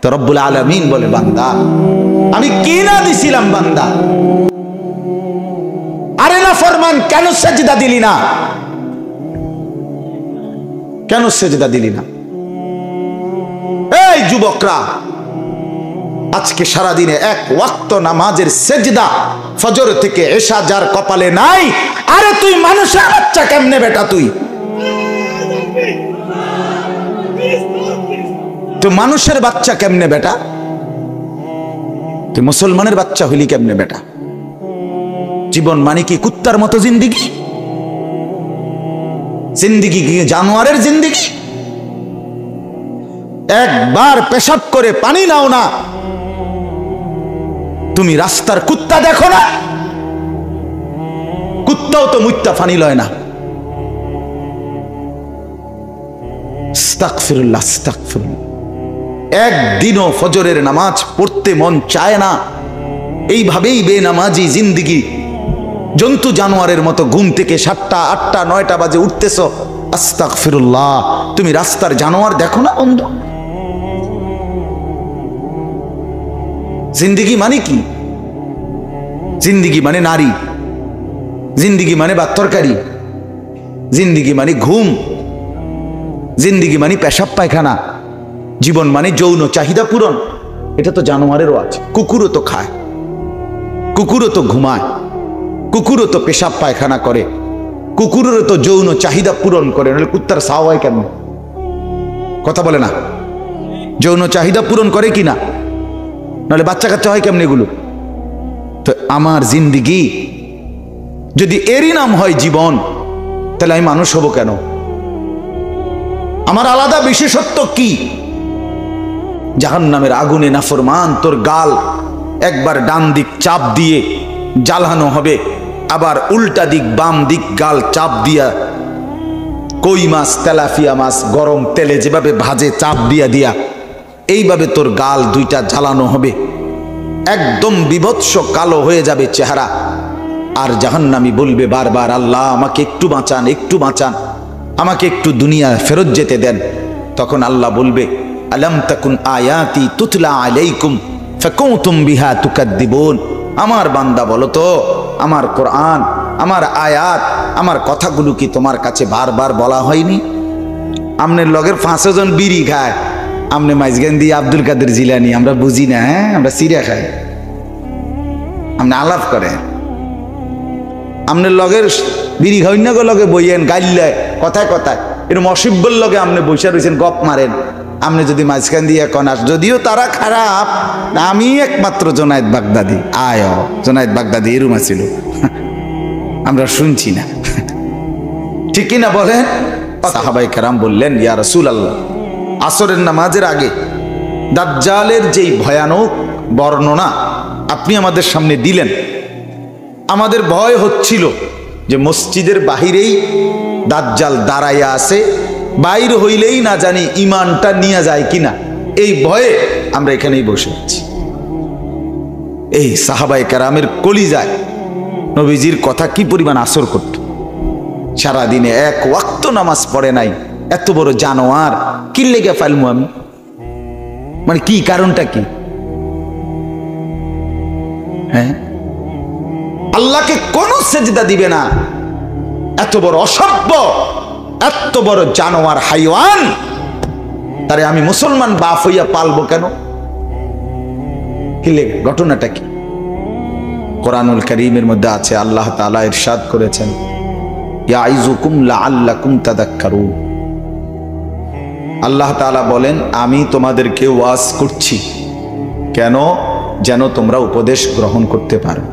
তো রব্বুল আলামিন বলে, বান্দা আমি কি না দিছিলাম বান্দা, আরে না ফরমান কেন সেজদা দিলি না, কেন সেজদা দিলি না? এই যুবকরা, আজকে সারাদিনে এক ওয়াক্ত নামাজের সেজদা ফজর থেকে এশা যার কপালে নাই, আরে তুই মানুষের বাচ্চা কেমনে বেটা? তুই মানুষের বাচ্চা কেমনে বেটা? তুই মুসলমানের বাচ্চা হইলি কেমনে বেটা? জীবন মানে কি কুত্তার মতো জিন্দিগি? জিন্দিগি কি জানোয়ারের জিন্দিগি? একবার পেশাব করে পানি নাও না, তুমি রাস্তার কুত্তা দেখো না? কুত্তাও তো মুত্তা পানি লয় না। আস্তাগফিরুল্লাহ, আস্তাগফিরুল্লাহ। একদিনও ফজরের নামাজ পড়তে মন চায় না, এইভাবেই বেনামাজি জিন্দিগি, জন্তু জানোয়ারের মতো ঘুম থেকে 7টা 8টা 9টা বাজে উঠতেছ। আস্তাগফিরুল্লাহ, তুমি রাস্তার জানোয়ার দেখো না বন্ধু? জিন্দিগি মানে কি? জিন্দিগি মানে নারী, জিন্দিগি মানে ভাত তরকারি, জিন্দিগি মানে ঘুম, জিন্দিগি মানে পেশাব পায়খানা, জীবন মানে যৌন চাহিদা পূরণ। এটা তো জানোয়ারেরও আছে, কুকুরও তো খায়, কুকুরও তো ঘুমায়, কুকুরও তো পেশাব পায়খানা করে, কুকুরেরও তো যৌন চাহিদা পূরণ করে, নাহলে কুত্তার সাও হয় কেমন? কথা বলে না? যৌন চাহিদা পূরণ করে কি না? নাহলে বাচ্চা কাচ্চা হয় কেমন এগুলো? তো আমার জিন্দিগি যদি এরই নাম হয় জীবন, তাহলে আমি মানুষ হব কেন? আমার আলাদা বিশেষত্ব কি? জাহান্নামের আগুনে নাফরমান তোর গাল একবার ডান দিক চাপ দিয়ে জ্বালানো হবে, আবার উল্টা দিক বাম দিক গাল চাপ দিয়া, কই মাছ তেলাপিয়া মাছ গরম তেলে যেভাবে ভাজে চাপ দিয়া দিয়া, এইভাবে তোর গাল দুইটা জ্বালানো হবে, একদম বিভৎস কালো হয়ে যাবে চেহারা। আর জাহান্নামী বলবে বারবার, আল্লাহ আমাকে একটু বাঁচান, একটু বাঁচান, আমাকে একটু দুনিয়া ফেরত যেতে দেন। তখন আল্লাহ বলবে, আলাম তাকুন আয়াতি তুতলা আলাইকুম ফাকুনতুম বিহা তুকাদ্দিবুন। আমার বান্দা বলো তো, আমার কোরআন, আমার আয়াত, আমার কথাগুলো কি তোমার কাছে বারবার বলা হয়নি? আমনের লগের 500 জন বিড়ি খায়, আমনে মাইজগান্দি আব্দুল কাদের জিলানি আমরা বুঝি না? হ্যাঁ, আমরা সিরিয়া খাই, আমনে আলাপ করেন, আমনের লগের বিড়ি খাইন না গো, লগে বইয়েন গাইলে কথায় কথায় এরকম অসিব্বর লগে আমনে বসে রয়েছেন, গপ মারেন। আপনি যদি মাঝখান দিয়ে কনাস, যদিও তারা খারাপ, আমি একমাত্র জোনায়েদ বাগদাদি, আয় জোনায়েদ বাগদাদি এরকম ছিল, আমরা শুনছি না, ঠিক কিনা বলেন? সাহাবায়ে কেরাম বললেন, ইয়া রাসূলুল্লাহ, আসরের নামাজের আগে দাজ্জালের যেই ভয়ানক বর্ণনা আপনি আমাদের সামনে দিলেন, আমাদের ভয় হচ্ছিল যে মসজিদের বাহিরেই দাজ্জাল দাঁড়াইয়া আছে, বাইর হইলেই না জানি ইমানটা নিয়ে যায় কিনা, এই ভয়ে আমরা এখানেই বসে আছি। এই সাহাবায়ে কেরামের কলিজায় নবীজির কথা কি পরিমাণ আসর করত। সারাদিনে এক ওয়াক্ত নামাজ পড়ে নাই, এত বড় জানোয়ার কি লেগে ফেলমু আমি? মানে কি কারণটা কি? হ্যাঁ, আল্লাহকে কোন সেজদা দিবে না, এত বড় অসভ্য, এত বড় জানোয়ার হাইওয়ান, তারে আমি মুসলমান বাপ হইয়া পালবো কেন? কি লেগে, ঘটনাটা কি? কোরআনুল কারীমের মধ্যে আছে, আল্লাহ তাআলা ইরশাদ করেছেন, ইয়াইযুকুম লাআল্লাকুম তাযাক্কারুন। আল্লাহ তাআলা বলেন, আমি তোমাদেরকে ওয়াজ করছি কেন? যেন তোমরা উপদেশ গ্রহণ করতে পারো।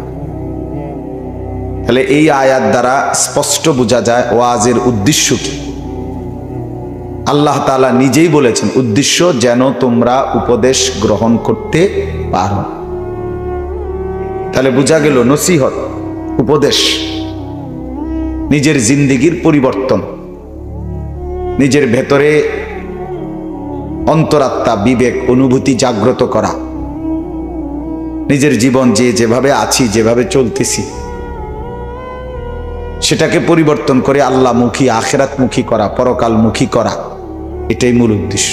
তাহলে এই আয়াত দ্বারা স্পষ্ট বোঝা যায় ওয়াজের উদ্দেশ্য কি। আল্লাহ তাআলা নিজেই বলেছেন, উদ্দেশ্য যেন তোমরা উপদেশ গ্রহণ করতে পারো। তাহলে বোঝা গেল নসিহত, উপদেশ, নিজের জিন্দেগির পরিবর্তন, নিজের ভেতরে অন্তরাত্মা, বিবেক, অনুভূতি জাগ্রত করা, নিজের জীবন যেভাবে আছি, যেভাবে চলতেছি, সেটাকে পরিবর্তন করে আল্লাহমুখী, আখিরাতমুখী করা, পরকালমুখী করা, এটাই মূল উদ্দেশ্য।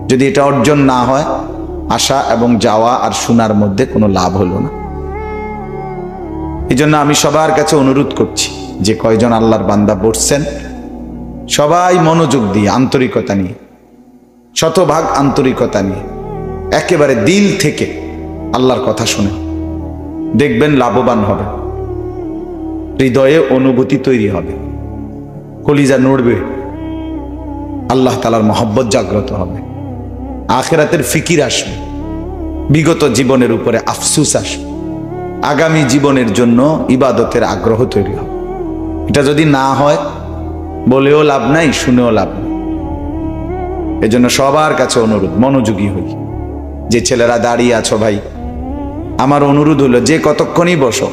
যদি এটা অর্জন না হয়, আসা এবং যাওয়া আর শোনার মধ্যে কোনো লাভ হলো না। এই জন্য আমি সবার কাছে অনুরোধ করছি, যে কয়জন আল্লাহর বান্দা বসছেন, সবাই মনোযোগ দিয়ে, আন্তরিকতা নিয়ে, শতভাগ আন্তরিকতা নিয়ে, একেবারে দিল থেকে আল্লাহর কথা শুনে দেখবেন লাভবান হবে। হৃদয়ে অনুভূতি তৈরি হবে, কলিজা নড়বে, আল্লাহ তাআলার মহব্বত জাগ্রত হবে, আখিরাতের ফিকির আসবে, বিগত জীবনের উপরে আফসোস আসবে, আগামী জীবনের জন্য ইবাদতের আগ্রহ তৈরি হবে। এটা যদি না হয়, বলেও লাভ নাই, শুনেও লাভ নাই। এজন্য সবার কাছে অনুরোধ, মনোযোগী হই। যে ছেলেরা দাঁড়িয়ে আছো ভাই, আমার অনুরোধ হলো, যে কতক্ষণই বসো,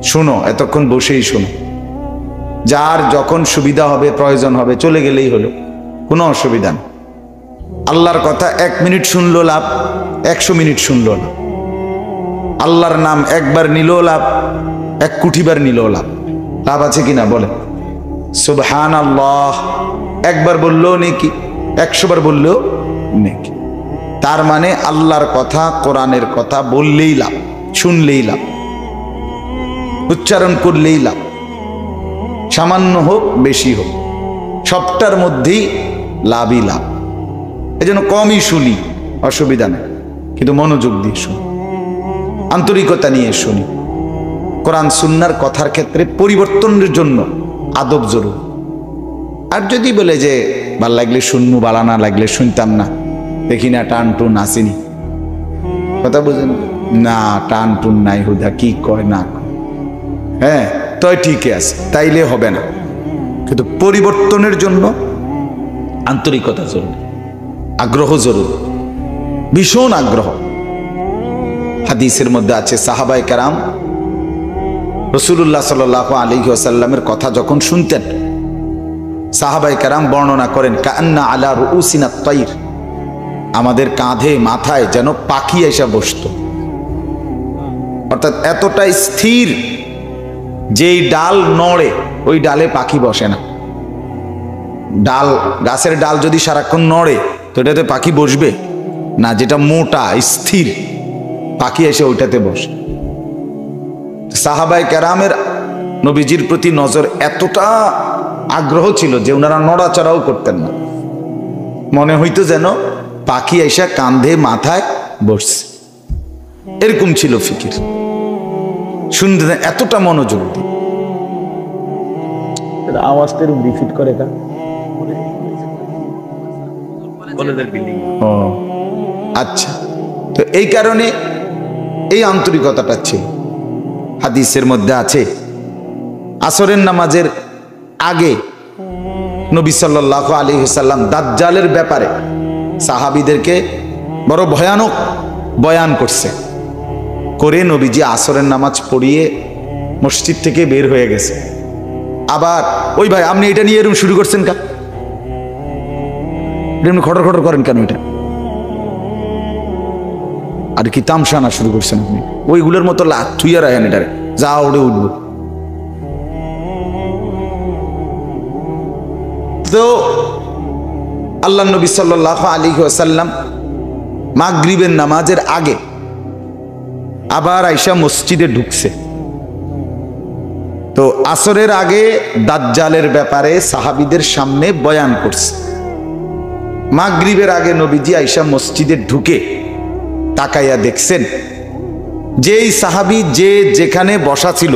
শুনো, এতক্ষণ বসেই শুনো। যার যখন সুবিধা হবে, প্রয়োজন হবে, চলে গেলেই হলো, কোনো অসুবিধা নেই। আল্লাহর কথা 1 মিনিট শুনলো লাভ, 100 মিনিট শুনলো লাভ। আল্লাহর নাম একবার নিলেও লাভ, 1 কোটিবার নিলেও লাভ। লাভ আছে কিনা বলে? সুবহানাল্লাহ একবার বললেও নেকি, 100 বার বললেও নেকি। তার মানে আল্লাহর কথা, কোরআনের কথা বললেই লাভ, শুনলেই লাভ, উচ্চারণ করলেই লাভ। সামান্য হোক বেশি হোক, সবটার মধ্যেই লাভই লাভ। এই জন্য কমই শুনি, অসুবিধা নেই, কিন্তু মনোযোগ দিয়ে শুনি, আন্তরিকতা নিয়ে শুনি। কোরআন সুন্নাহর কথার ক্ষেত্রে পরিবর্তনের জন্য আদব জরুরি। আর যদি বলে যে ভাল লাগলে শুনবো, ভালো না লাগলে শুনতাম না, দেখি না টান টুন আসেনি, কথা বুঝেন না, টান টুন নাই, হুদা কি কয় না কয়, হ্যাঁ তয় ঠিকই আছে, তাইলে হবে না। কিন্তু পরিবর্তনের জন্য আন্তরিকতা জরুরি, আগ্রহ জরুরি, ভীষণ আগ্রহ। হাদিসের মধ্যে আছে, সাহাবায়ে কেরাম রাসূলুল্লাহ সাল্লাল্লাহু আলাইহি ওয়াসাল্লামের কথা যখন শুনতেন, সাহাবায়ে কেরাম বর্ণনা করেন, কান্না আলা রুউসিনা তাইর, আমাদের কাঁধে মাথায় যেন পাখি এসে বসতো। অর্থাৎ এতটা স্থির, যেই ডাল নড়ে ওই ডালে পাখি বসে না। ডাল, গাছের ডাল যদি সারাক্ষণ নড়ে তো এটাতে পাখি বসবে না। যেটা মোটা স্থির, পাখি এসে ওইটাতে বসে। সাহাবায়ে কেরামের নবীজির প্রতি নজর এতটা আগ্রহ ছিল যে ওনারা নড়াচড়াও করতেন না, মনে হইতো যেন পাখি এসে কাঁধে মাথায় বসছে, এরকম ছিল ফিকির। শুনতেন এতটা মনোযোগ দিয়ে। আওয়াজটা রিপিট করে কা আচ্ছা, তো এই কারণে এই আন্তরিকতাটা ছিল। হাদিসের মধ্যে আছে, আসরের নামাজের আগে নবী সাল্লাল্লাহু আলাইহি ওয়াসাল্লাম দাজ্জালের ব্যাপারে সাহাবীদেরকে বড় ভয়ানক বয়ান করছে। করে নবীজি আসরের নামাজ পড়িয়ে মসজিদ থেকে বের হয়ে গেছে। আবার ওই ভাই, আপনি এটা নিয়ে এরকম শুরু করছেন কা, খটর খটর করেন কেন? এটা আর কি তামসা না শুরু করছেন আপনি? ওইগুলোর মতো লাত থুইয়া রাখেন, এটারে যা ওড়ে উঠবো। তো আল্লাহ নবী সাল্লাল্লাহু আলাইহি ওয়াসাল্লাম মাগরিবের নামাজের আগে আবার আয়েশা মসজিদে ঢুকছে। তো আসরের আগে দাজ্জালের ব্যাপারে সাহাবীদের সামনে বয়ান করছে। মাগরিবের আগে নবীজি আয়েশা মসজিদে ঢুকে তাকাইয়া দেখছেন, যেই সাহাবী যে যেখানে বসা ছিল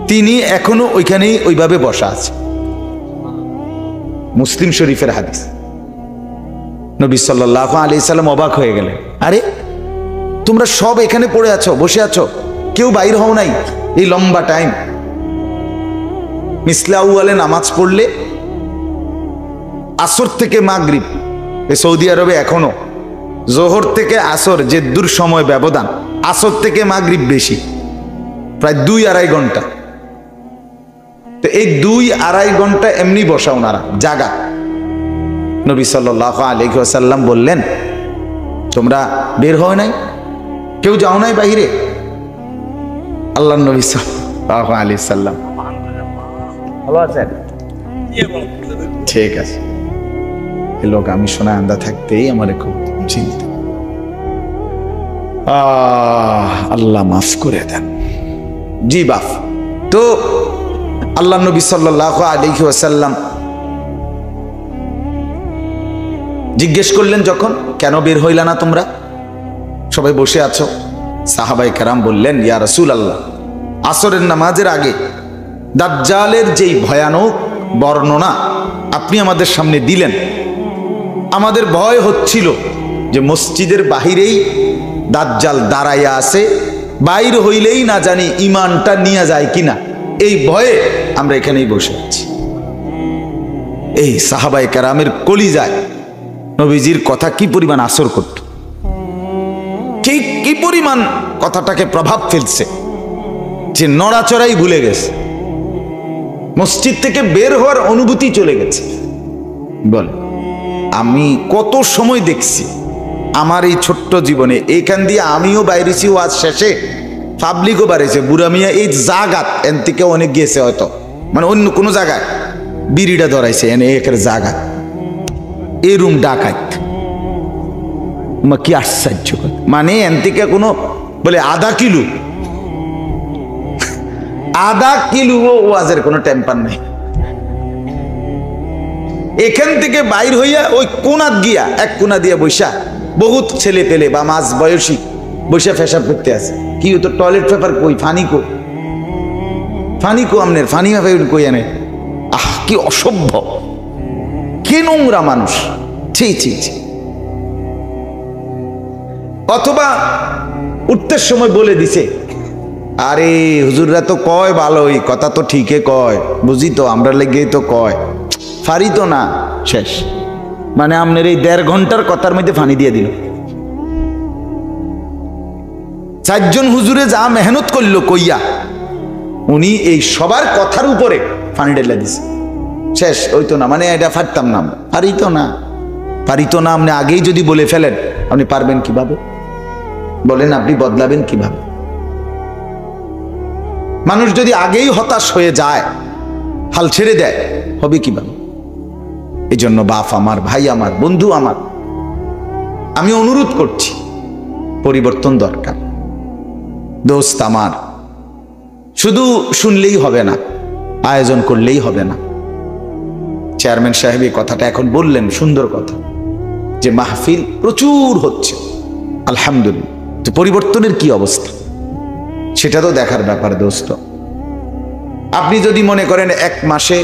তিনি এখনো ওইখানেই ওইভাবে বসা আছে। মুসলিম শরীফের হাদিস। নবী সাল্লাল্লাহু আলাইহি সাল্লাম অবাক হয়ে গেলেন, আরে তোমরা সব এখানে পড়ে আছো, বসে আছো, কেউ বাইর হও নাই এই লম্বা টাইম। মিসলা আউয়ালে নামাজ পড়লে আসর থেকে মাগরিব, সৌদি আরবে এখনো জোহর থেকে আসর যে দূর সময় ব্যবধান, আসর থেকে মাগরিব বেশি, প্রায় 2-2.5 ঘন্টা। তো এই 2-2.5 ঘন্টা এমনি বসা ওনারা জাগা। নবী সাল্লাল্লাহু আলাইহি ওয়াসাল্লাম বললেন, তোমরা বের হও নাই, কেউ যাও নাই বাহিরে? আল্লাহ নবী সাল্লাল্লাহু আলাইহি ওয়াসাল্লাম ভালো আছেন? ঠিক আছে। এ লোক আমি শোনা আন্দা থাকতেই আমার খুব চিন্তা। আল্লাহ মাফ করে দেন। জি বাপ। তো আল্লাহ নবী সাল্লাল্লাহু আলাইহি ওয়াসাল্লাম জিজ্ঞেস করলেন যখন, কেন বের হইলা না তোমরা? সবাই বসে আছো। সাহাবায়ে কেরাম বললেন, ইয়া রাসূলুল্লাহ, আসরের নামাজের আগে দাজ্জালের যেই ভয়ানক বর্ণনা আপনি আমাদের সামনে দিলেন, আমাদের ভয় হচ্ছিল যে মসজিদের বাহিরেই দাজ্জাল দাঁড়াইয়া আছে, বাইর হইলেই না জানি ইমানটা নিয়ে যায় কিনা, এই ভয়ে আমরা এখানেই বসে আছি। এই সাহাবায়ে কেরামের কলিজায় নবীজির কথা কি পরিমাণ আসর করত, ঠিক কি পরিমাণ কথাটাকে প্রভাব ফেলছে, যে নড়াচড়াই ভুলে গেছে, মসজিদ থেকে বের হওয়ার অনুভূতি চলে গেছে। বল, আমি কত সময় দেখছি আমার এই ছোট্ট জীবনে, এইখান দিয়ে আমিও বাইরেছি ওয়াজ শেষে, পাবলিকও বাড়িয়েছে, বুড়া মিয়া এই জাগাত এন থেকে অনেক গিয়েছে হয়তো, মানে অন্য কোনো জায়গায় বিড়িটা ধরাইছে এনে একের জাগাত, এই রুম ডাকাত। কি আশ্চর্য, মানে এন থেকে কোনো বলে আধা কিলো ওয়াজের কোনো টেম্পার নাই। এখান থেকে বাইর হইয়া ওই কোনাত গিয়া এক কোনা দিয়া বৈশা বহুত ছেলে পেলে বা মাঝ বয়সী বৈশা ফেসাব করতে আছে। কি হতো, টয়লেট পেপার কই, ফানি কো আমনের ফানি কই আনে। কি অসভ্য, কি নোংরা মানুষ, ছি ছি ছি। অথবা উঠতে সময় বলে দিছে, আরে হুজুররা তো কয় ভালোই, কথা তো ঠিকই কয়, বুঝি তো, আমরা লেগেই তো কয়, ফারি তো না, শেষ। মানে আপনার এই 1.5 ঘন্টার কথার মধ্যে ফানি দিয়ে দিল। 4 জন হুজুরে যা মেহনত করলো কইয়া, উনি এই সবার কথার উপরে ফানি ঢেলে দিছে, শেষ। ওই তো না, মানে এটা ফারতাম না, পারিত না। আপনি আগেই যদি বলে ফেলেন, আপনি পারবেন কিভাবে? বলেন, আপনি বদলাবেন কিভাবে? মানুষ যদি আগেই হতাশ হয়ে যায়, হাল ছেড়ে দেয়, হবে কিভাবে? এই জন্য বাপ আমার, ভাই আমার, বন্ধু আমার, আমি অনুরোধ করছি, পরিবর্তন দরকার। দোস্ত আমার, শুধু শুনলেই হবে না, আয়োজন করলেই হবে না। চেয়ারম্যান সাহেব এই কথাটা এখন বললেন, সুন্দর কথা, যে মাহফিল প্রচুর হচ্ছে, আলহামদুলিল্লাহ। তো পরিবর্তনের কি অবস্থা সেটা তো দেখার ব্যাপার দোস্ত। আপনি যদি মনে করেন 1 মাসে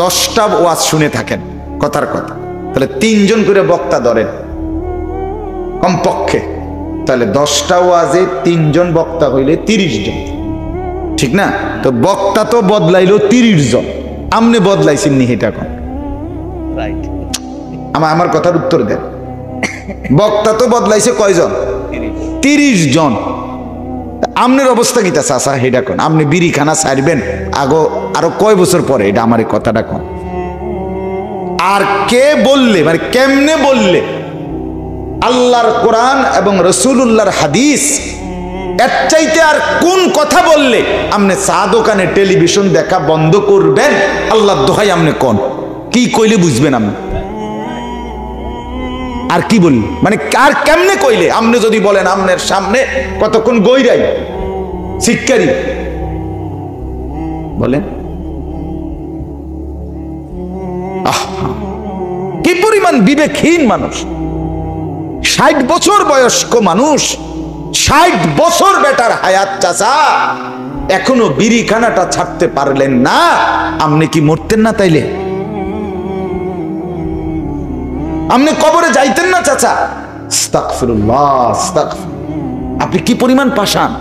10টা ওয়াজ শুনে থাকেন কথার কথা, তাহলে 3 জন করে বক্তা ধরেন কমপক্ষে, তাহলে 10টা ওয়াজে 3 জন বক্তা হইলে 30 জন, ঠিক না? তো বক্তা তো বদলাইলো 30 জন, আমনে বদলাইছেন নি? এটা কোন রাইট? আমার কথার উত্তর দেন। বক্তা তো বদলাইছে কয়জন? 30 জন। আমনের অবস্থা কিতা চাচা, এটা কোন? আপনি বিড়িখানা ছাড়বেন আরো কয় বছর পরে? এটা আমার কথাটা কোন? আর কে বললে, মানে কেমনে বললে আল্লাহর কোরআন এবং রাসূলুল্লাহর হাদিস, এর চাইতে আর কোন কথা বললে আপনি চা দোকানে টেলিভিশন দেখা বন্ধ করবেন? আল্লাহর দোহাই আপনি কোন কি কইলে বুঝবেন আপনি? আর কি বললি, মানে আর কেমনে কইলে? আপনি যদি বলেন আপনার সামনে কতক্ষণ গইরাই শিক্ষারি বলেন, কি পরিমাণ বিবেকহীন মানুষ। 60 বছর বয়স্ক মানুষ, 60 বছর বেটার হায়াত চাচা, এখনো বিড়িখানাটা ছাড়তে পারলেন না, আপনি কি মরতেন না তাইলে? আপনি কবরে যাইতেন না চাচা? আস্তাগফিরুল্লাহ, আস্তাগফিরুল্লাহ। আপনি কি পরিমাণ পাষাণ।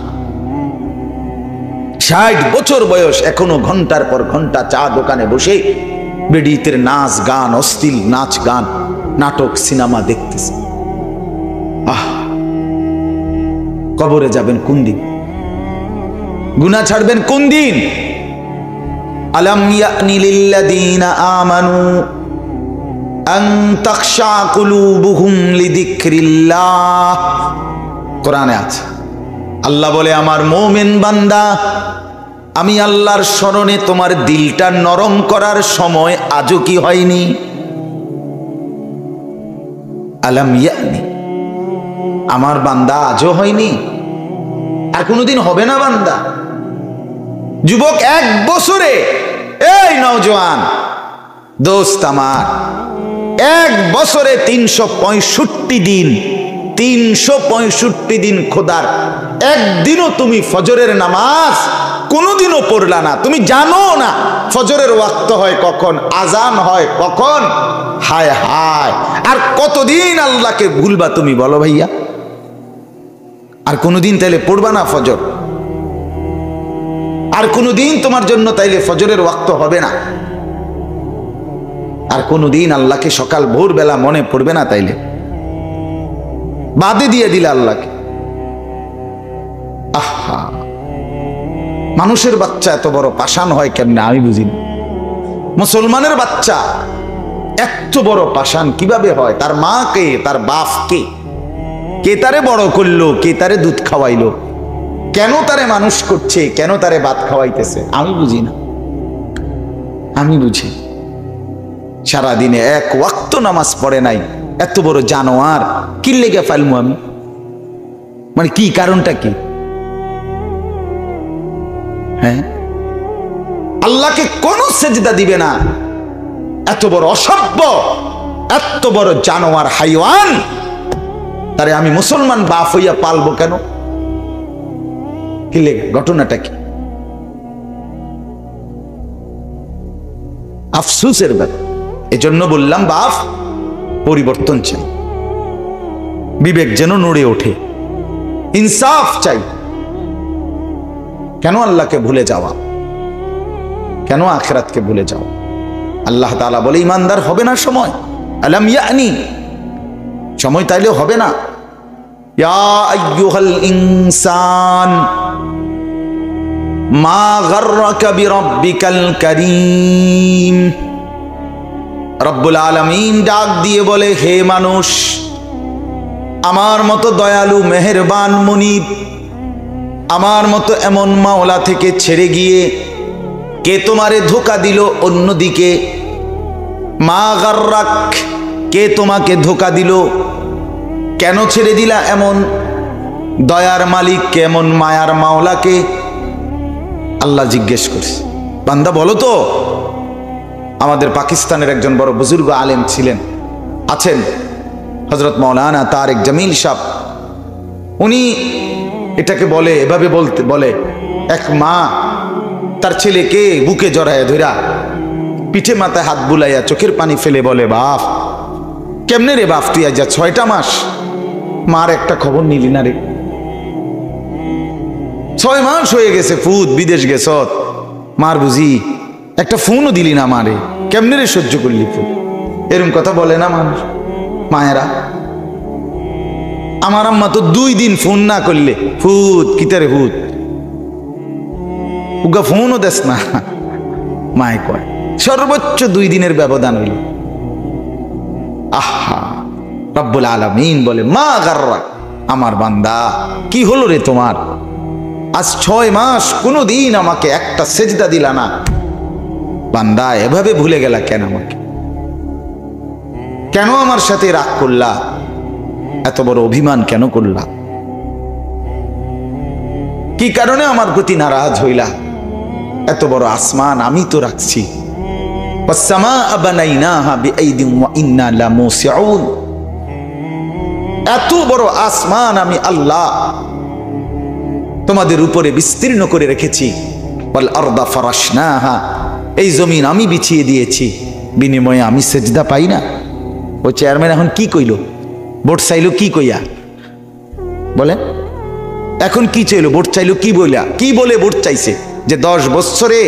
60 বছর বয়স, এখনো ঘন্টার পর ঘন্টা চা দোকানে বসে বেডিতের নাচ গান, অশ্লীল নাচ গান, নাটক, সিনেমা দেখতেছে। কবরে যাবেন কোন দিন? গুনাহ ছাড়বেন কোন দিন? আলাম ইয়ানি লিল্লাযীনা আমানু আন তাখশা কুলুবুহুম লিযিকরিল্লাহ। কোরআনে আছে, আল্লাহ বলে, আমার মুমিন বান্দা, আমি আল্লাহর স্মরণে তোমার দিলটা নরম করার সময় আজও কি হয়নি? আলাম ইয়ানি, আমার বান্দা আজও হয়নি, আর কোনোদিন হবে না বান্দা। যুবক, 1 বছরে, এই নওজোয়ান দোস্ত আমার, 1 বছরে 365 দিন, 365 দিন খোদার একদিনও তুমি ফজরের নামাজ কোনোদিনও পড়লা না। তুমি জানো না ফজরের ওয়াক্ত হয় কখন, আজান হয় কখন। হায় হায়, আর কতদিন আল্লাহকে ভুলবা তুমি বলো ভাইয়া? আর কোনোদিন তাইলে পড়বা না ফজর? আর কোনোদিন তোমার জন্য তাইলে ফজরের ওয়াক্ত হবে না? আর কোনোদিন আল্লাহকে সকাল ভোরবেলা মনে পড়বে না? তাইলে বাদে দিয়ে দিলে আল্লাহকে। আহা, মানুষের বাচ্চা এত বড় পাষাণ হয় কেমনে আমি বুঝি না। মুসলমানের বাচ্চা এত বড় পাষাণ কিভাবে হয়? তার মা কে, তার বাপ কে, কে তারে বড় করলো, কে তারে দুধ খাওয়াইলো, কেন তারে মানুষ করছে, কেন তারে ভাত খাওয়াইতেছে আমি বুঝি না। আমি বুঝি সারাদিনে 1 ওয়াক্ত নামাজ পড়ে নাই, এত বড় জানোয়ার কি লেগে ফেলমু আমি? মানে কি কারণটা কি? হ্যাঁ, আল্লাহকে কোন সেজদা দিবে না, এত বড় অসভ্য, এত বড় জানোয়ার হাইওয়ান, তারে আমি মুসলমান বাপ হইয়া পালবো কেন? কি লেগে? ঘটনাটা কি? আফসোসের ব্যাপার। এজন্য বললাম বাপ, পরিবর্তন চাই, বিবেক যেন নড়ে ওঠে, ইনসাফ চাই। কেন আল্লাহকে ভুলে যাওয়া? কেন আখিরাতকে ভুলে যাওয়া? আল্লাহ তাআলা বলে ইমানদার হবে না সময়। আলাম ইয়ানি, সময় তাইলে হবে না। ইয়া আইয়ুহাল ইনসান মা গাররাকা বিরাব্বিকাল কারীম। রব্বুল আলামিন ডাক দিয়ে বলে, হে মানুষ, আমার মতো দয়ালু মেহেরবান মুনিব, আমার মতো এমন মাওলা থেকে ছেড়ে গিয়ে কে তোমারে ধোঁকা দিল অন্যদিকে? মা গাররাক, কে তোমাকে ধোঁকা দিল? কেন ছেড়ে দিলা এমন দয়ার মালিক, কেমন মায়ার মাওলাকে? আল্লাহ জিজ্ঞেস করছে, বান্দা বলো তো। আমাদের পাকিস্তানের একজন বড় বুজুর্গ আলেম ছিলেন, আছেন হযরত মাওলানা তারেক জামিল সাহেব। উনি এটাকে বলে, এভাবে বলে, এক মা তার ছেলেকে বুকে জড়ায় ধইরা পিঠে মাথায় হাত বুলাইয়া চোখের পানি ফেলে বলে, বাপ কেমনে রে বাপ, তুই আজ 6টা মাস মার একটা খবর নিলি না রে? 6 মাস হয়ে গেছে, ফুত বিদেশ গেছ, মার বুঝি একটা ফোনও দিলি না মারে, কেমনে রে সহ্য করলি ফুত? এরকম কথা বলে না মানুষ, মায়েরা। আমার আম্মা তো 2 দিন ফোন না করলে ফুত কিতারে ফুত, উগা ফোনও দেস না, মায়ে কয়। সর্বোচ্চ 2 দিনের ব্যবধান হইল। আহা, রব্বুল আলামিন বলে, মা গাররাক, আমার বান্দা কি হলো রে তোমার? আজ 6 মাস কোনোদিন আমাকে একটা সেজদা দিলা না। বান্দা এভাবে ভুলে গেলা কেন আমাকে? কেন আমার সাথে রাগ করলা? এত বড় অভিমান কেন করলা? কি কারণে আমার প্রতি নারাজ হইলা? এত বড় আসমান আমি তো রাখছি, এত বড় আসমান আমি আল্লাহ তোমাদের উপরে বিস্তীর্ণ করে রেখেছি। এই জমিন আমি বিছিয়ে দিয়েছি, বিনিময়ে আমি সেজদা পাই না? ও চেয়ারম্যান এখন কি কইল? ভোট চাইলো কি কইয়া? বলে এখন কি চাইলো? ভোট চাইলো কি বইলা? কি বলে ভোট চাইছে? যে 10 বছরে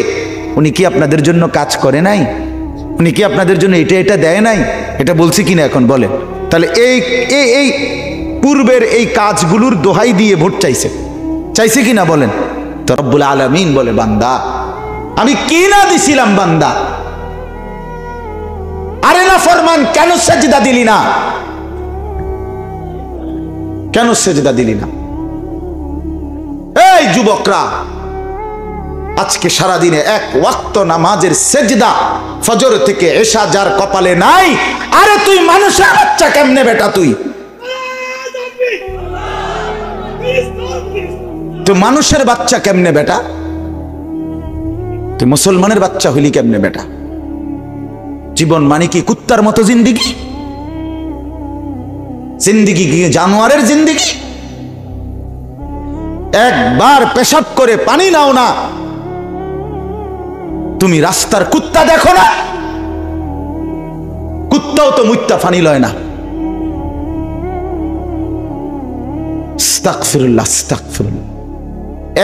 উনি কি আপনাদের জন্য কাজ করে নাই? উনি কি আপনাদের জন্য এটা দেয় নাই? এটা বলছে কিনা এখন বলে? তাহলে এই পূর্বের এই কাজগুলোর দোহাই দিয়ে ভোট চাইছে কিনা বলেন? তো রব্বুল আলামিন বলে, বান্দা আমি কি না দিছিলাম বান্দা? আরে না ফরমান, কেন সেজদা দিলি না? কেন সেজদা দিলি না? এই যুবকরা, আজকে সারাদিনে এক ওয়াক্ত নামাজের সেজদা ফজর থেকে এশা যার কপালে নাই, আরে তুই মানুষের বাচ্চা কেমনে বেটা? তুই মানুষের বাচ্চা কেমনে বেটা? তুই মুসলমানের বাচ্চা হইলি কেমনে বেটা? জীবন মানে কি কুত্তার মতো জিন্দিগি? জিন্দিগি কি জানোয়ারের জিন্দিগি? একবার পেশাব করে পানি নাও না, তুমি রাস্তার কুত্তা দেখো না? কুত্তাও তো মুত্তা পানি লয় না। আস্তাগফিরুল্লাহ, আস্তাগফিরুল্লাহ।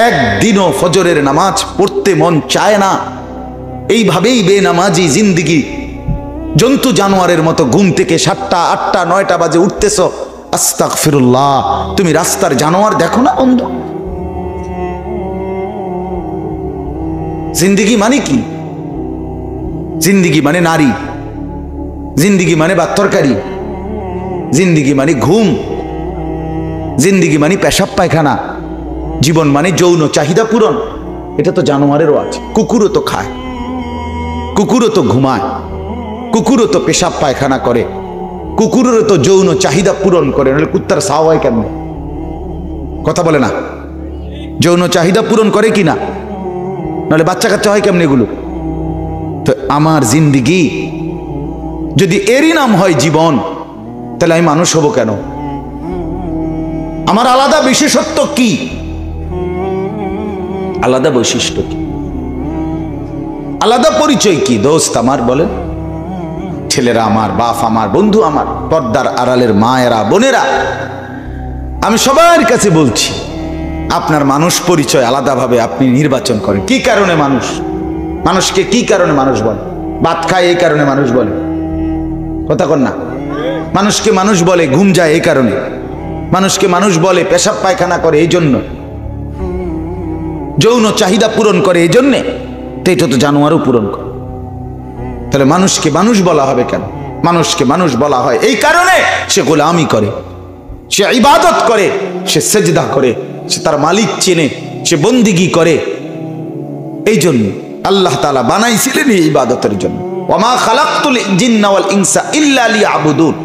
একদিনও ফজরের নামাজ পড়তে মন চায় না, এইভাবেই বেনামাজি জিন্দিগি। জন্তু জানোয়ারের মতো ঘুম থেকে 7টা 8টা 9টা বাজে উঠতেছ। আস্তাগফিরুল্লাহ, তুমি রাস্তার জানোয়ার দেখো না বন্ধু? জিন্দিগি মানে কি? জিন্দিগি মানে নারী, জিন্দিগি মানে ভাত তরকারি, জিন্দিগি মানে ঘুম, জিন্দিগি মানে পেশাব পায়খানা, জীবন মানে যৌন চাহিদা পূরণ। এটা তো জানোয়ারেরও আছে। কুকুরও তো খায়, কুকুরও তো ঘুমায়, কুকুরও তো পেশাব পায়খানা করে, কুকুরেরও তো যৌন চাহিদা পূরণ করে। নাহলে কুত্তার সাও হয় কেমন? কথা বলে না? যৌন চাহিদা পূরণ করে কি না? নাহলে বাচ্চা কাচ্চা হয় কেমন এগুলো? তো আমার জিন্দিগি যদি এরই নাম হয় জীবন, তাহলে আমি মানুষ হব কেন? আমার আলাদা বিশেষত্ব কি? আলাদা বৈশিষ্ট্য কি? আলাদা পরিচয় কি দোস্ত আমার? বলেন। ছেলেরা আমার, বাপ আমার, বন্ধু আমার, পর্দার আড়ালের মায়েরা, বোনেরা, আমি সবার কাছে বলছি, আপনার মানুষ পরিচয় আলাদাভাবে আপনি নির্বাচন করেন। কি কারণে মানুষ? মানুষকে কি কারণে মানুষ বলে? ভাত খায় এই কারণে মানুষ বলে, কথা কন না? মানুষকে মানুষ বলে ঘুম যায় এই কারণে, মানুষকে মানুষ বলে পেশাব পায়খানা করে এই জন্য, যৌন চাহিদা পূরণ করে এই জন্যে। তো এটা তো জানোয়ারও পূরণ করে। তাহলে মানুষকে মানুষ বলা হবে কেন? মানুষকে মানুষ বলা হয় এই কারণে সে গোলামি করে, সে ইবাদত করে, সে সেজদা করে, সে তার মালিক চেনে, সে বন্দিগি করে। এই জন্য আল্লাহ তাআলা বানাইছিলেন এই ইবাদতের জন্য। ওয়ামা খালাকতুল জিন্না ওয়াল ইনসা ইল্লা লিয়াবুদুন।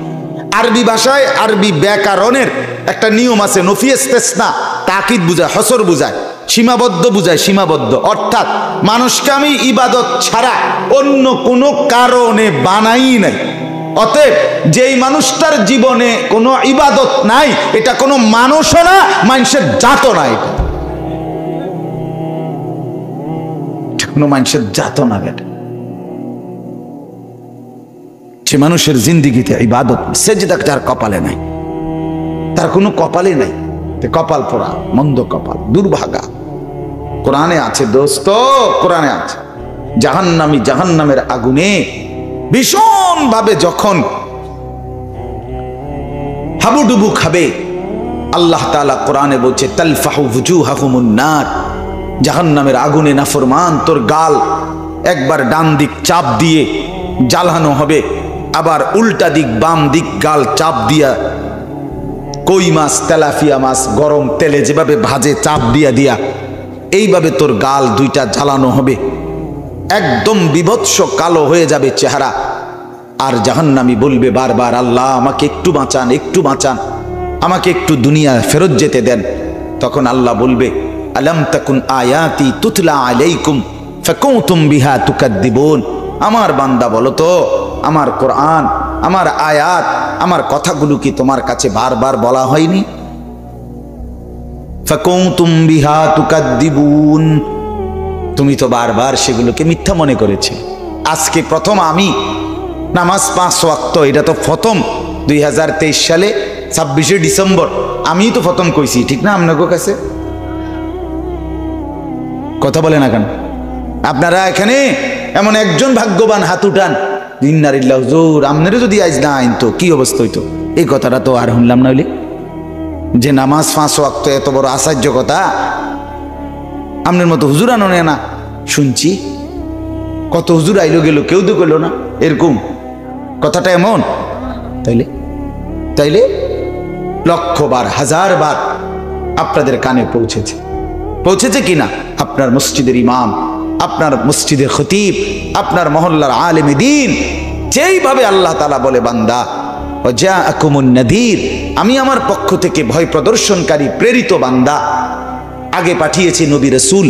আরবি ভাষায়, আরবি ব্যাকরণের একটা নিয়ম আছে, নফি ইস্তেসনা, তাকিদ বুঝায়, হসর বুঝায়, সীমাবদ্ধ বুঝায়, সীমাবদ্ধ। অর্থাৎ মানুষকে আমি ইবাদত ছাড়া অন্য কোনো কারণে বানাই নাই। অতএব যেই মানুষটার জীবনে কোনো ইবাদত নাই, এটা কোনো মানুষও না, মানুষের জাতও না। এটা কোনো মানুষের জাতও না। বেটা, যে মানুষের জিন্দিগিতে ইবাদত, সেজদা তার কপালে নাই, তার কোনো কপালে নাই, কপাল পোড়া, মন্দ কপাল, দুর্ভাগা। কোরআনে আছে দোস্ত, কোরআনে আছে জাহান্নামী জাহান্নামের আগুনে ভীষণ ভাবে যখন হাবুডুবু খাবে, আল্লাহ তাআলা কোরআনে বলছে তালফাহু ফুজুহাহুমুন নার। জাহান্নামের আগুনে নাফরমান তোর গাল একবার ডান দিক চাপ দিয়ে জ্বালানো হবে, আবার উল্টা দিক বাম দিক গাল চাপ দিয়া, কই মাছ তেলাপিয়া মাছ গরম তেলে যেভাবে ভাজে চাপ দিয়া দিয়া, এইভাবে তোর গাল দুইটা জ্বালানো হবে, একদম বিভৎস কালো হয়ে যাবে চেহারা। আর জাহান্নামী বলবে বারবার, আল্লাহ আমাকে একটু বাঁচান, একটু বাঁচান, আমাকে একটু দুনিয়া ফেরত যেতে দেন। তখন আল্লাহ বলবে, আলাম তাকুন আয়াতি তুতলা আলাইকুম ফাকুনতুম বিহা তুকাদ্দিবুন। আমার বান্দা বলো তো, আমার কোরআন, আমার আয়াত, আমার কথাগুলো কি তোমার কাছে বারবার বলা হয়নি? ফাকুনতুম বিহা তুকাদ্দিবুন, তুমি তো বারবার সেগুলোকে মিথ্যা মনে করেছে। আজকে প্রথম আমি নামাজ 5 ওয়াক্ত, এটা তো প্রথম 2023 সালে 26শে ডিসেম্বর আমি তো প্রথম কইছি, ঠিক না? আপনাদের কাছে কথা বলে না কেন? আপনারা এখানে এমন একজন ভাগ্যবান হাত উঠান, ইন্নালিল্লাহি হুজুর, আমনেরও যদি আজ না আইন তো কি অবস্থা হইতো? এই কথাটা তো আর শুনলাম না। হইলে যে নামাজ 5 ওয়াক্ত এত বড় আশ্চর্য কথা, আমনের মতো হুজুর আনো না শুনছি। কত হুজুর আইলো গেল, কেউ তো গেল না, এরকম কথাটা এমন। তাইলে তাইলে লক্ষবার, হাজারবার আপনাদের কানে পৌঁছেছে। পৌঁছেছে কিনা? আপনার মসজিদের ইমাম, আপনার মসজিদের খতিব, আপনার মহল্লার আলেমে দ্বীন যেইভাবে আল্লাহ তাআলা বলে, বান্দা ওয়াজাআকুমুন নাযীর, আমি আমার পক্ষ থেকে ভয় প্রদর্শনকারী প্রেরিত বান্দা। আগে পাঠিয়েছি নবী রাসূল,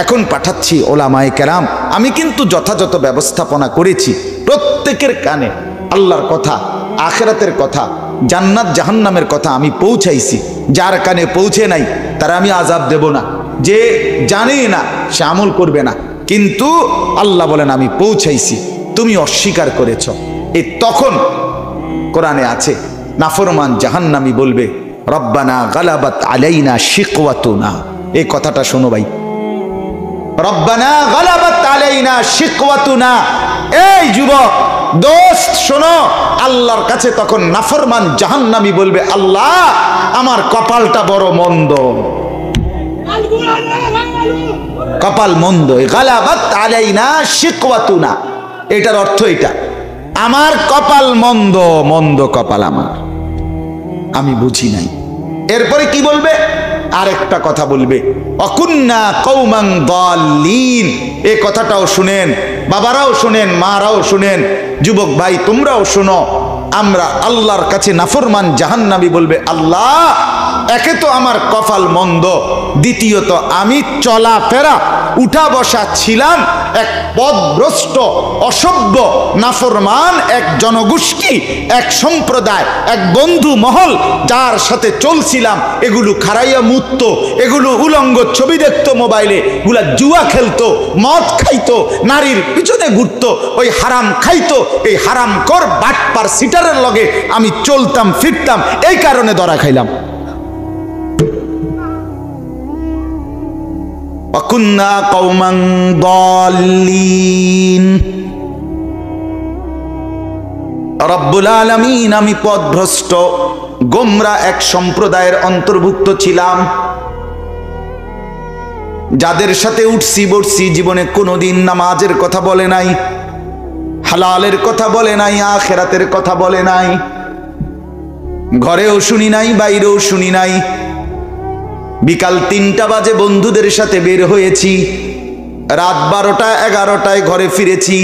এখন পাঠাচ্ছি ওলামায়ে কেরাম। আমি কিন্তু যথাযথ ব্যবস্থাপনা করেছি। প্রত্যেকের কানে আল্লাহর কথা, আখিরাতের কথা, জান্নাত জাহান্নামের কথা আমি পৌঁছাইছি। যার কানে পৌঁছে নাই তারা আমি আযাব দেব না। যে জানে না সে আমল করবে না, কিন্তু আল্লাহ বলেন আমি পৌঁছাইছি, তুমি অস্বীকার করেছ। এই তখন কোরআনে আছে নাফরমান জাহান্নামী বলবে, রব্বানা গালাবাত আলাইনা শিকওয়াতুনা। এই কথাটা শোনো ভাই, রব্বানা গালাবাত আলাইনা শিকওয়াতুনা। এই যুবক দোস্ত শোনো, আল্লাহর কাছে তখন নাফরমান জাহান্নামী বলবে, আল্লাহ আমার কপালটা বড় মন্দ, কপাল মন্দ। গালাবাত আলাইনা শিকওয়াতুনা, এটার অর্থ এটা, আমার কপাল মন্দ, মন্দ কপাল আমার, আমি বুঝি নাই। এরপরে কি বলবে? আরেকটা কথা বলবে, অকুন্না কওমান দাল্লিন। এই কথাটাও শুনেন, বাবারাও শুনেন, মারাও শুনেন, যুবক ভাই তোমরাও শোনো। আমরা আল্লাহর কাছে নাফরমান জাহান্নামী বলবে, আল্লাহ একে তো আমার কপাল মন্দ, দ্বিতীয়ত আমি চলাফেরা উঠা বসা ছিলাম এক পথভ্রষ্ট অসভ্য নাফরমান এক জনগোষ্ঠী, এক সম্প্রদায়, এক বন্ধু মহল, যার সাথে চলছিলাম এগুলো খারাইয়া মুতত, এগুলো উলঙ্গ ছবি দেখতো মোবাইলে, গুলা জুয়া খেলতো, মদ খাইতো, নারীর পিছনে ঘুরতো, ওই হারাম খাইতো। এই হারাম কর বাটপার সিটারের লগে আমি চলতাম ফিরতাম, এই কারণে ধরা খাইলাম। وَكُنَّا قَوْمًا ضَالِّينَ। রব্বুল আলামিন, আমি পথভ্রষ্ট গোমরা এক সম্প্রদায়ের অন্তর্ভুক্ত ছিলাম, যাদের সাথে উঠছি বসছি জীবনে কোনোদিন নামাজের কথা বলে নাই, হালালের কথা বলে নাই, আখিরাতের কথা বলে নাই, ঘরেও শুনি নাই, বাইরেও শুনি নাই। বিকাল 3টা বাজে বন্ধুদের সাথে বের হয়েছি, রাত 12টা 11টায় ঘরে ফিরেছি।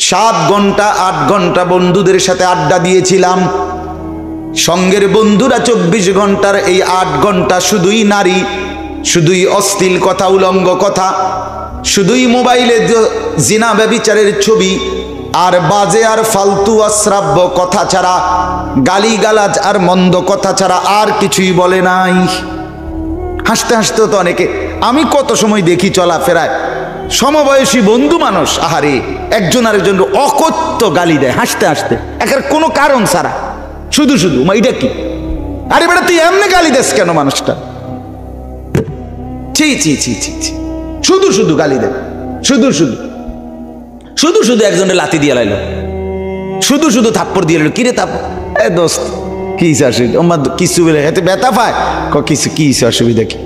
7 ঘন্টা 8 ঘন্টা বন্ধুদের সাথে আড্ডা দিয়েছিলাম। সঙ্গের বন্ধুরা 24 ঘন্টার এই 8 ঘন্টা শুধুই নারী, শুধুই অশ্লীল কথা, উলঙ্গ কথা, শুধুই মোবাইলে জিনা ব্যভিচারের ছবি আর বাজে আর ফালতু অশ্রাব্য কথা ছাড়া, গালিগালাজ আর মন্দ কথা ছাড়া আর কিছুই বলে নাই। হাসতে হাসতে তো অনেকে, আমি কত সময় দেখি চলাফেরায় সমবয়সী বন্ধু মানুষ, আহারে একজন আরেকজন অকথ্য গালি দেয় হাসতে হাসতে, একের কোনো কারণ ছাড়া, শুধু শুধু। এটা কি? আরে বেটা তুই এমনি গালি দেস কেন মানুষটা? ছি ছি ছি ছি ছি, শুধু শুধু গালি দেয়, শুধু শুধু, শুধু শুধু একজনের লাথি দিয়ে লাইলো, শুধু শুধু থাপ্পড় দিয়ে লাইলো। কিরে থাপ্পড়? এ দোস্ত কি কিছু বলে এতে ব্যথা পায়, কিছু কি অসুবিধা কি?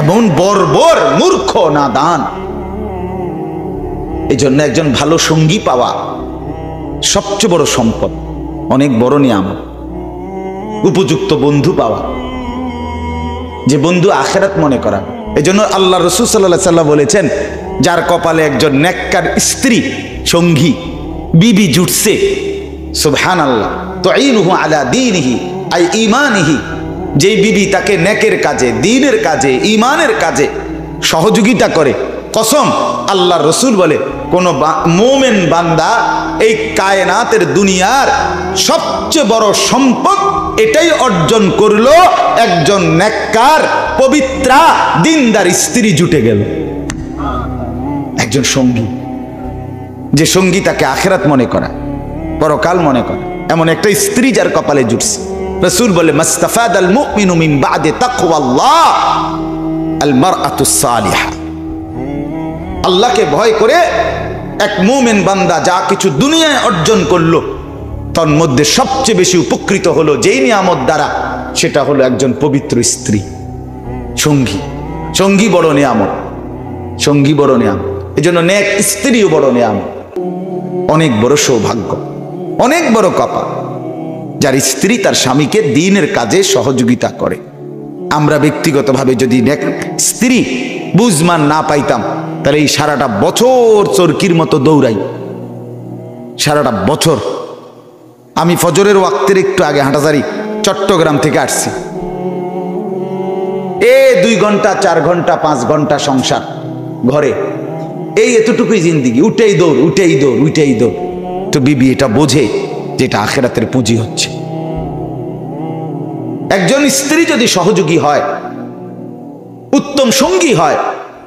এমন বর্বর মূর্খ নাদান। এই জন্য একজন ভালো সঙ্গী পাওয়া সবচেয়ে বড় সম্পদ, অনেক বড় নিয়ামত। উপযুক্ত বন্ধু পাওয়া, যে বন্ধু আখিরাত মনে করা। এই জন্য আল্লাহ রাসূল সাল্লাল্লাহু আলাইহি ওয়াসাল্লাম বলেছেন, যার কপালে একজন নেককার স্ত্রী সঙ্গী বিবি জুটছে, সুবহানাল্লাহ, তুঈনুহু আলা দীনিহি আই ঈমানিহি, যেই বিবি তাকে নেকের কাজে, দ্বীনের কাজে, ঈমানের কাজে সহযোগিতা করে, কসম আল্লাহর রাসূল বলে কোন মুমিন বান্দা এই কায়নাতের দুনিয়ার সবচেয়ে বড় সম্পদ এটাই অর্জন করলো, একজন নেককার পবিত্রা দিনদার স্ত্রী জুটে গেল, একজন সঙ্গী, যে সঙ্গী তাকে আখিরাত মনে করা, পরকাল মনে করা, এমন একটা স্ত্রী যার কপালে জুটছে। রাসূল বলে, মাস্তাফাদাল মুমিনু মিন বা'দি তাকওয়াল্লাহ আল মারআতুস সালিহা। আল্লাহকে ভয় করে এক মুমিন বান্দা যা কিছু দুনিয়ায় অর্জন করলো, তার মধ্যে সবচেয়ে বেশি উপকৃত হলো যেই নিয়ামত দ্বারা, সেটা হলো একজন পবিত্র স্ত্রী, সঙ্গী। সঙ্গী বড় নিয়ামত, সঙ্গী বড় নিয়ামত। এই জন্য নেক স্ত্রীও বড় নিয়ামত, অনেক বড় সৌভাগ্য, অনেক বড় কপাল, যার স্ত্রী তার স্বামীকে দ্বীনের কাজে সহযোগিতা করে। আমরা ব্যক্তিগতভাবে যদি স্ত্রী বুঝমান না পাইতাম, তাহলে এই সারাটা বছর চরকির মতো দৌড়াই, সারাটা বছর। আমি ফজরের ওয়াক্তের একটু আগে হাঁটাজারি চট্টগ্রাম থেকে আসছি। 2 ঘন্টা 4 ঘন্টা 5 ঘন্টা সংসার ঘরে, এই এতটুকুই জিন্দিগি, উঠেই দৌড়, উঠেই দৌড়, উঠেই দৌড়। তো বিবি এটা বোঝে যে এটা আখিরাতের পুঁজি হচ্ছে। একজন স্ত্রী যদি সহযোগী হয়, উত্তম সঙ্গী হয়,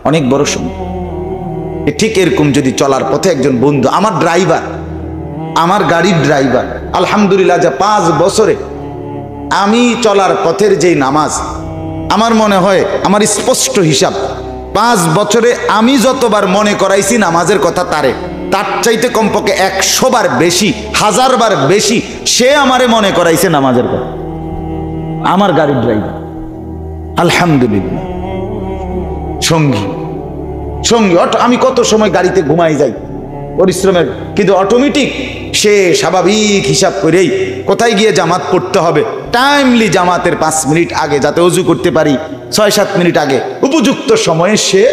অনেক বড় সঙ্গী। ঠিক এরকম যদি চলার পথে একজন বন্ধু, আমার ড্রাইভার, আমার গাড়ির ড্রাইভার, আলহামদুলিল্লাহ, যা 5 বছরে আমি চলার পথের যেই নামাজ, আমার মনে হয় আমার স্পষ্ট হিসাব, 5 বছরে আমি যতবার মনে করাইছি নামাজের কথা তার চাইতে কমপক্ষে 100 বার বেশি, 1000 বার বেশি সে আমারে মনে করাইছে নামাজের কথা। আমার গাড়ির ড্রাইভার, আলহামদুলিল্লাহ, সঙ্গী সঙ্গী। আমি কত সময় গাড়িতে ঘুমাই যাই পরিশ্রমের, কিন্তু অটোমেটিক সে স্বাভাবিক হিসাব করেই কোথায় গিয়ে জামাত পড়তে হবে, টাইমলি জামাতের 5 মিনিট আগে যাতে ওযু করতে পারি, 6-7 মিনিট আগে উপযুক্ত সময়ে সে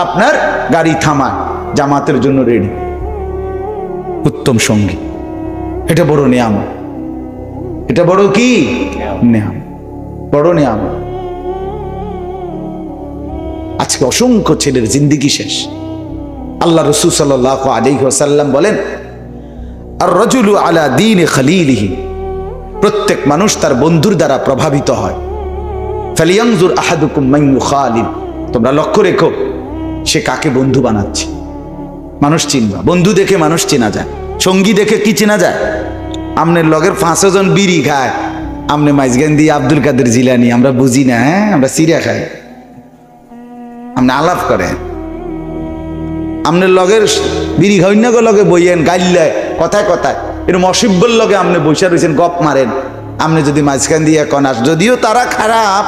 আপনার গাড়ি থামায়, জামাতের জন্য রেডি। উত্তম সঙ্গী, এটা বড় নিয়ামত, এটা বড় কি নিয়ামত, বড় নিয়ামত। আজকে অসংখ্য ছেলের জিন্দেগি শেষ। আল্লাহ রাসূল সাল্লাল্লাহু আলাইহি ওয়াসাল্লাম বলেন, আর রাজুলু আলা দীনি খলিলিহি, প্রত্যেক মানুষ তার বন্ধুর দ্বারা প্রভাবিত হয়। ফালিয়ানজুর আহাদুকুম মান ইউখালিল, তোমরা লক্ষ্য রেখো সে কাকে বন্ধু বানাচ্ছে। মানুষ চিনবা, বন্ধু দেখে মানুষ চেনা যায়, সঙ্গী দেখে কি চেনা যায়? আমনের লগের 500 জন বিড়ি খায়, আমনে মাইজগান্দি আব্দুল কাদের জিলানি, আমরা বুঝি না, হ্যাঁ আমরা সিরিয়া খাই, আমনে আলাপ করে, আমনের লগের বিড়ি খাইন না, লগে বইয়েন গাইল্লায় কথায় কথায়, এরকম অসিব্বর লগে আমনে বৈশা রয়েছেন, গপ মারেন। আমনে যদি মাঝখান দিয়ে কনাস, যদিও তারা খারাপ,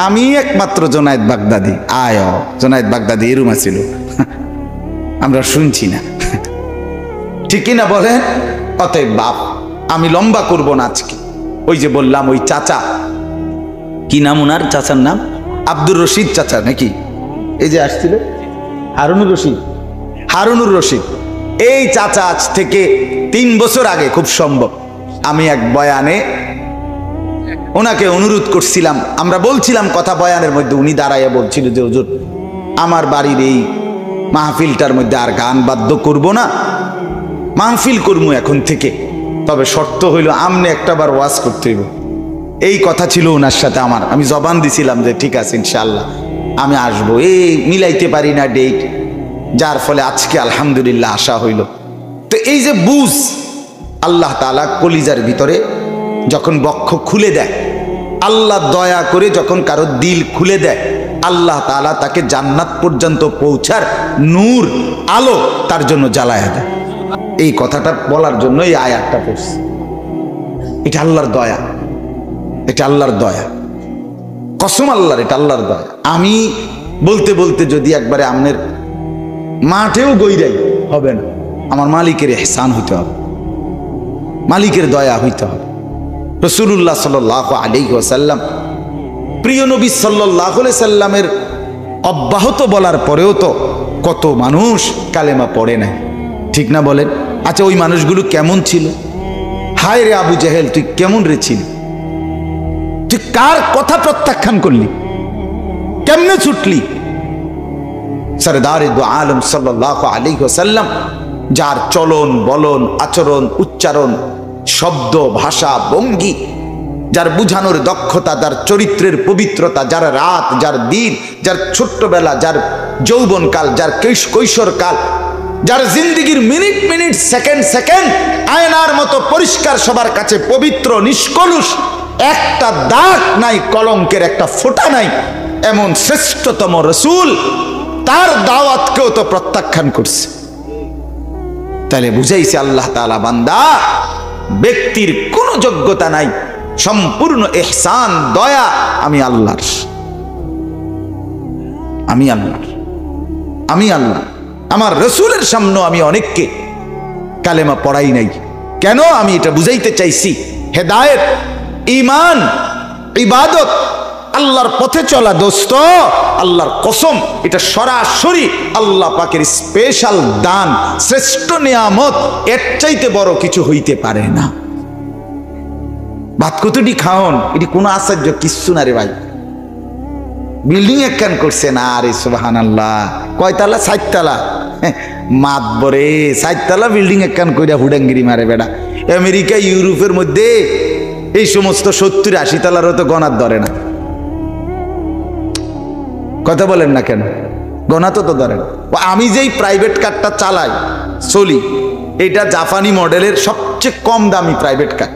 আমি একমাত্র জোনায়েদ বাগদাদি, জোনায়েদ বাগদাদি এরম আছিল, আমরা শুনছি না, ঠিক না বলেন? অতএব বাপ, আমি লম্বা করব না আজকে। ওই যে বললাম, ওই চাচা, কি নাম ওনার চাচার নাম? আব্দুর রশিদ চাচা নাকি? এই যে আসছিল হারুনুর রশিদ, হারুনুর রশিদ। এই চাচা আজ থেকে 3 বছর আগে খুব সম্ভব আমি এক বয়ানে ওনাকে অনুরোধ করছিলাম, আমরা বলছিলাম কথা বয়ানের মধ্যে, উনি দাঁড়াইয়া বলছিল যে হুজুর, আমার বাড়ির এই মাহফিলটার মধ্যে আর গান বাদ্য করব না, মাহফিল করবো এখন থেকে, তবে শর্ত হইল আমনে একটাবার ওয়াজ করতে হইব। এই কথা ছিল ওনার সাথে আমার, আমি জবান দিছিলাম যে ঠিক আছে ইনশাআল্লাহ আমি আসবো। এই মিলাইতে পারি না ডেট, যার ফলে আজকে আলহামদুলিল্লাহ আসা হইল। তো এই যে বুঝ, আল্লাহ তাআলা কলিজার ভিতরে যখন বক্ষ খুলে দেয়, আল্লাহ দয়া করে যখন কারো দিল খুলে দেয়, আল্লাহ তাআলা তাকে জান্নাত পর্যন্ত পৌঁছার নূর, আলো তার জন্য জ্বালায়া দেয়। এই কথাটা বলার জন্য এই আয়াতটা পড়ছি। এটা আল্লাহর দয়া, এটা আল্লাহর দয়া, কসম আল্লাহর, এটা আল্লাহর দয়া। আমি বলতে বলতে যদি একবারে আমনের মাঠেও গইরাই হবে না, আমার মালিকের ইহসান হইতে হবে, মালিকের দয়া হইতে হবে। রাসূলুল্লাহ সাল্লাল্লাহু আলাইহি ওয়াসাল্লাম, প্রিয় নবী সাল্লাল্লাহু আলাইহি সাল্লামের অব্যাহত বলার পরেও তো কত মানুষ কালেমা পড়ে নাই, ঠিক না বলেন? আচ্ছা, ওই মানুষগুলো কেমন ছিল? হায় রে আবু জেহেল, তুই কেমন রে ছিলি? তুই কার কথা প্রত্যাখ্যান করলি? কেমনে ছুটলি? সরদারে দু আলম সাল্লাল্লাহু আলাইহি ওয়াসাল্লাম, যার চলন বলন, আচরণ, উচ্চারণ, শব্দ, ভাষা, ভঙ্গি, যার বুঝানোর দক্ষতা, যার চরিত্রের পবিত্রতা, যার রাত, যার দিন, যার ছোট্টবেলা, যার যৌবনকাল, যার কৈশোরকাল, যার জিন্দিগির মিনিট মিনিট, সেকেন্ড সেকেন্ড আয়নার মতো পরিষ্কার, সবার কাছে পবিত্র, নিষ্কলুষ, একটা দাগ নাই, কলঙ্কের একটা ফোঁটা নাই, এমন শ্রেষ্ঠতম রাসূল, তার দাওয়াতকেও তো প্রত্যাখ্যান করছে। তাহলে বুঝাইছে আল্লাহ তাআলা, বান্দা ব্যক্তির কোনো যোগ্যতা নাই, সম্পূর্ণ ইহসান, দয়া আমি আল্লাহর, আমি আল্লাহর, আমি আল্লাহ। আমার রাসূলের সামনে আমি অনেককে কালেমা পড়াই নাই। কেন? আমি এটা বুঝাইতে চাইছি, হেদায়েত, ঈমান, ইবাদত আল্লাহর পথে চলা দোস্ত, আল্লাহর কসম, এটা সরাসরি আল্লাহ পাকের স্পেশাল দান, শ্রেষ্ঠ নিয়ামত, এর চাইতে বড় কিছু হইতে পারে না। ভাত কতটি খাওন, এটি কোনো আশ্চর্য কিচ্ছু না রে ভাই। বিল্ডিং একখান করছে না, আরে সুবহানাল্লাহ, কয়তলা? 4 তলা। মাত বরে 4 তলা বিল্ডিং একখান কইরা হুডাঙ্গিরি মারে বেড়া। আমেরিকা ইউরোপের মধ্যে এই সমস্ত 70-80 তলারও তো গণার ধরে না। কথা বলেন না কেন? গণা তো ধরেন। আমি যেই প্রাইভেট কারটা চালাই চলি, এটা জাপানি মডেলের সবচেয়ে কম দামি প্রাইভেট কার,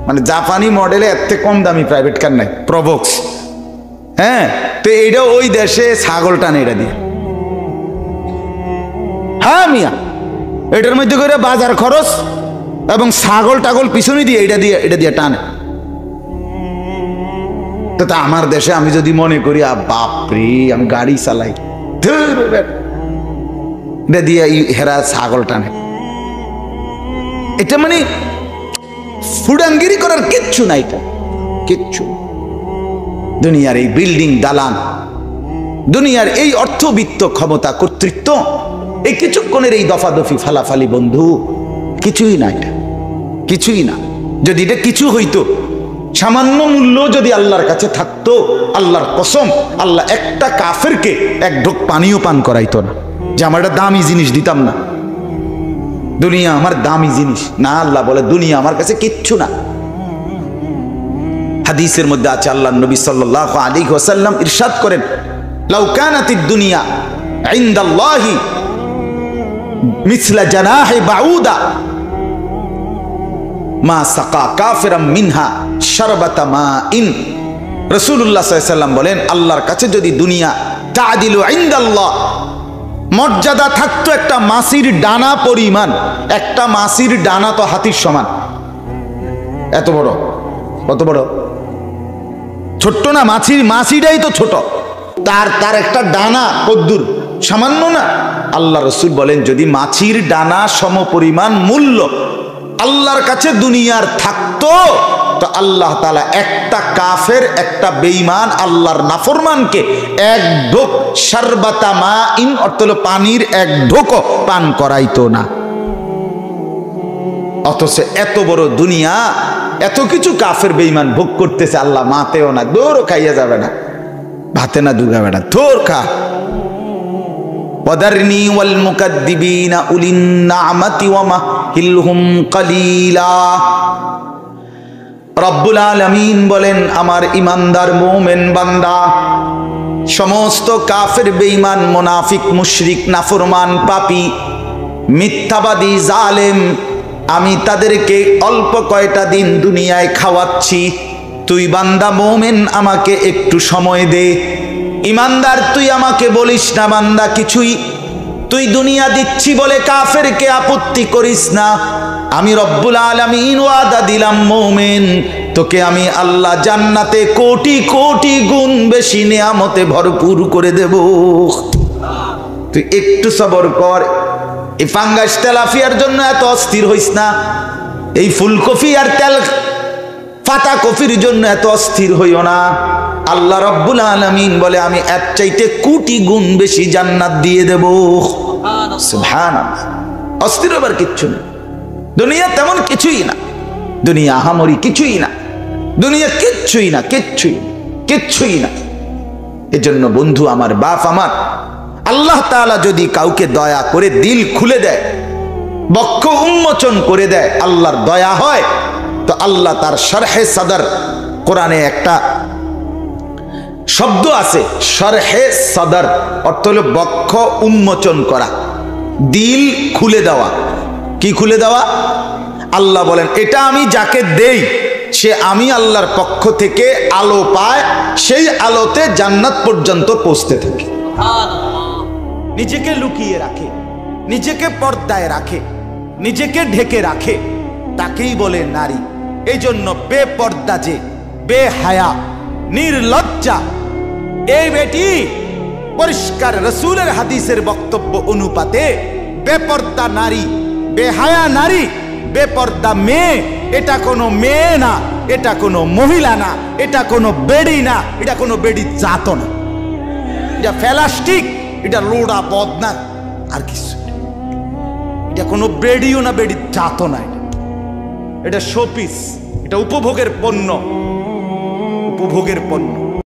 মানে জাপানি মডেলে এর থেকে কম দামি প্রাইভেট কার নাই, প্রবক্স। হ্যাঁ, তো এইটা ওই দেশে ছাগল টানে এটা দিয়ে। হ্যাঁ মিয়া, এটার মধ্যে করে বাজার খরচ এবং ছাগল টাগল পিছনে দিয়ে এটা দিয়ে টানে। তো তা আমার দেশে আমি যদি মনে করি বাপরে আমি গাড়ি চালাই, এটা দিয়ে হেরা ছাগল টানে, এটা মানে ফুডাঙ্গিরি করার কিচ্ছু নাই, এটা কিচ্ছু। দুনিয়ার এই বিল্ডিং দালান, দুনিয়ার এই অর্থবিত্ত ক্ষমতা কর্তৃত্ব, এই কিছুক্ষণের এই দফাদফি ফালাফালি বন্ধু, কিছুই না, এটা কিছুই না। যদি এটা কিছু হইতো, সামান্য মূল্য যদি আল্লাহর কাছে থাকতো, আল্লাহর কসম, আল্লাহ একটা কাফেরকে এক ঢোক পানিও পান করাইতো না, যে আমার একটা দামি জিনিস দিতাম না। দুনিয়া আমার দামি জিনিস না, আল্লাহ বলে দুনিয়া আমার কাছে কিচ্ছু না। হাদিসের মধ্যে আছে, আল্লাহর নবী সাল্লাল্লাহু আলাইহি ওয়াসাল্লাম ইরশাদ করেন, লাউ কানাতিদ দুনিয়া ইনদাল্লাহি মিসলা জানাহি বাউদা মা সাকা কাফিরাম মিনহা শারবাতা মাইন। রাসূলুল্লাহ সাল্লাল্লাহু আলাইহি ওয়াসাল্লাম বলেন, আল্লাহর কাছে যদি দুনিয়া তাআদিলু ইনদাল্লাহ, মর্যাদা থাকতো একটা মাছির ডানা পরিমাণ, একটা মাছির ডানা তো হাতির সমান, এত বড়, কত বড়, ছোট্ট না, মাছিটাই তো ছোট, তার একটা ডানা কদ্দুর, সামান্য না। আল্লাহ রাসূল বলেন, যদি মাছির ডানা সম পরিমাণ মূল্য আল্লাহর কাছে দুনিয়ার থাকতো, তো আল্লাহ তাআলা একটা কাফের, একটা বেঈমান আল্লাহর নাফরমানকে এক ঢোক শারবাতা মাইন, অর্থ হলো পানির এক ঢোকও পান করাইতো না। অথচ এত বড় দুনিয়া, এত কিছু কাফের বেঈমান ভোগ করতেছে, আল্লাহ মাতেও না, দৌড়ও খাইয়া যাবে না, ভাতে না দুগাবে না, তোর খা। ওয়াদারনি ওয়াল মুকাদ্দিবিনা উলিন নি'মাতি ওয়া মাহিলহুম কালিলা। রব্বুল আলামিন বলেন, আমার ইমানদার মুমিন বান্দা, সমস্ত কাফের বেঈমান মুনাফিক মুশরিক নাফরমান পাপী মিথ্যাবাদী জালেম, আমি তাদেরকে অল্প কয়টা দিন দুনিয়ায় খাওয়াচ্ছি, তুই বান্দা মুমিন আমাকে একটু সময় দে। ইমানদার তুই আমাকে বলিস না বান্দা কিছুই, তুই দুনিয়া দিচ্ছি বলে কাফেরকে আপত্তি করিস না। আমি রব্বুল আলামিন ওয়াদা দিলাম মুমিন, তোকে আমি আল্লাহ জান্নাতে কোটি কোটি গুণ বেশি নিয়ামতে ভরপুর করে দেব, তুই একটু সবর কর। এই ফাঙ্গাস তেলাফিয়ার জন্য এত অস্থির হইস না, এই ফুলকপি আর তেল ফাটা কফির জন্য এত অস্থির হইও না। আল্লাহ রব্বুল আলামিন বলে, আমি এর চাইতে কোটি গুণ বেশি জান্নাত দিয়ে দেব। সুবহানাল্লাহ, অস্থির হবার কিচ্ছু নেই। দুনিয়া তেমন কিছুই না, দুনিয়া আহামরি কিছুই না, দুনিয়া কিচ্ছুই না, কিচ্ছুই না। এজন্য বন্ধু আমার, বাপ আমার, আল্লাহ তাআলা যদি কাউকে দয়া করে দিল খুলে দেয়, বক্ষ উন্মোচন করে দেয়, আল্লাহর দয়া হয়, তো আল্লাহ তার শরহে সদর, কোরআনে একটা শব্দ আছে শরহে সদর, অর্থ হলো বক্ষ উন্মোচন করা, দিল খুলে দেওয়া। কি খুলে দেওয়া? আল্লাহ বলেন, এটা আমি যাকে দেই সে আমি আল্লাহর পক্ষ থেকে আলো পায়, সেই আলোতে জান্নাত পর্যন্ত পৌঁছতে থাকে। নিজেকে লুকিয়ে রাখে, নিজেকে পর্দায় রাখে, নিজেকে ঢেকে রাখে, তাকেই বলে নারী। এই জন্য বেপর্দা যে, বেহায়া, নির্লজ্জা, এই বেটি পরিষ্কার রাসূলের হাদিসের বক্তব্য অনুপাতে বেপর্দা নারী, বেহায়া নারী, বেপর্দা মেয়ে, এটা কোনো মেয়ে না, এটা কোনো মহিলা না, এটা কোনো বেড়ি না, এটা কোনো বেড়ির জাত না, এটা প্লাস্টিক, এটা লোড়া বদনা, আর কিছু এটা কোনো বেড়িও না, বেড়ির জাত না, এটা শোপিস, এটা উপভোগের পণ্য, উপভোগের পণ্য।